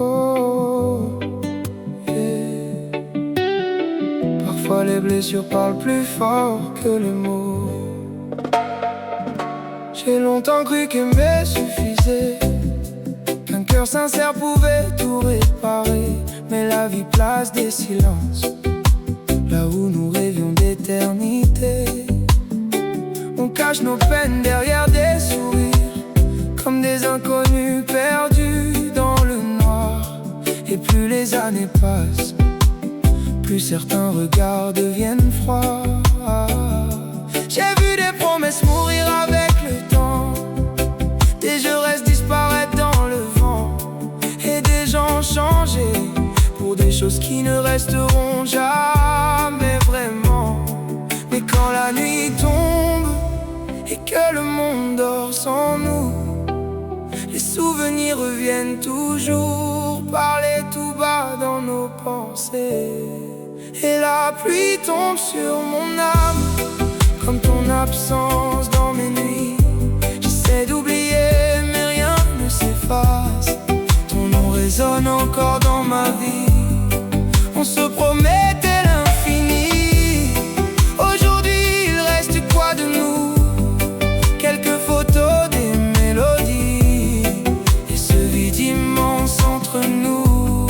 Oh, yeah. Parfois les blessures parlent plus fort que les mots. J'ai longtemps cru qu'aimer suffisait, qu'un cœur sincère pouvait tout réparer. Mais la vie place des silences, là où nous rêvions d'éternité. On cache nos peines derrière des sourires, comme des inconnus perdus dans le noir. Et plus les années passent, plus certains regards deviennent froids. J'ai vu des promesses mourir avec le temps, des jeux restent disparaître dans le vent, et des gens changer pour des choses qui ne resteront jamais vraiment. Mais quand la nuit tombe et que le monde dort sans nous, les souvenirs reviennent toujours, parler tout bas dans nos pensées. Et la pluie tombe sur mon âme, comme ton absence dans mes nuits. J'essaie d'oublier mais rien ne s'efface, ton nom résonne encore dans ma vie. On se promettait l'infini, aujourd'hui il reste quoi de nous? Quelques photos, des mélodies, et ce vide immense entre nous.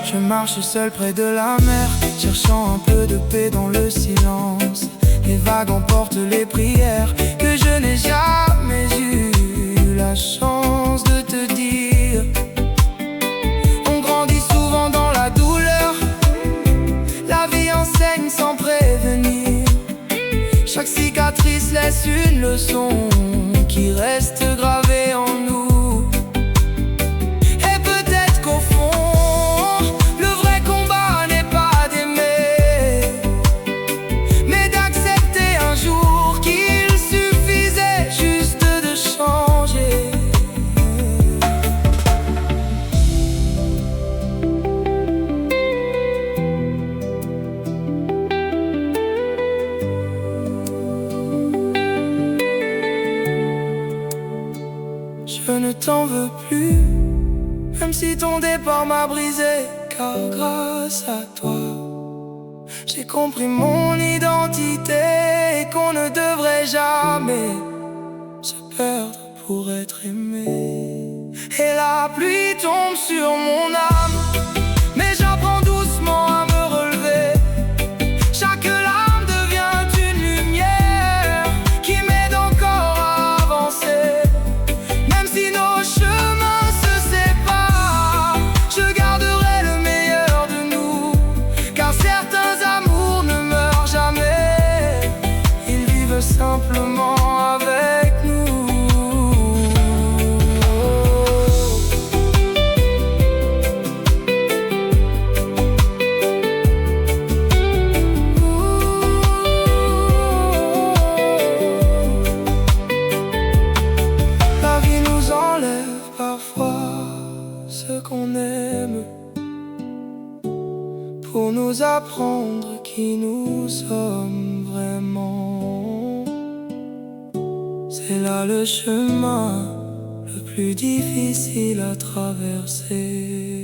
Je marche seul près de la mer, cherchant un peu de paix dans le silence. Les vagues emportent les prières que je n'ai jamais eu la chance de te dire. On grandit souvent dans la douleur, la vie enseigne sans prévenir. Chaque cicatrice laisse une leçon qui reste gravée en nous. Et peut-être qu'au fond, le vrai combat n'est pas d'aimer, mais d'accepter un jour qu'il suffisait juste de changer. Je ne t'en veux plus, même si ton départ m'a brisé, car grâce à toi, j'ai compris mon identité et qu'on ne devrait jamais se perdre pour être aimé. Et la pluie tombe sur mon âme, mais j'apprends doucement à me relever. Chaque larme devient une lumière qui m'aide encore à avancer. Même si nos chemins se séparent, je garderai le meilleur de nous, car certains amours ne meurent jamais, ils vivent simplement avec nous. La vie nous enlève parfois ce qu'on aime, pour nous apprendre qui nous sommes vraiment. C'est là le chemin le plus difficile à traverser.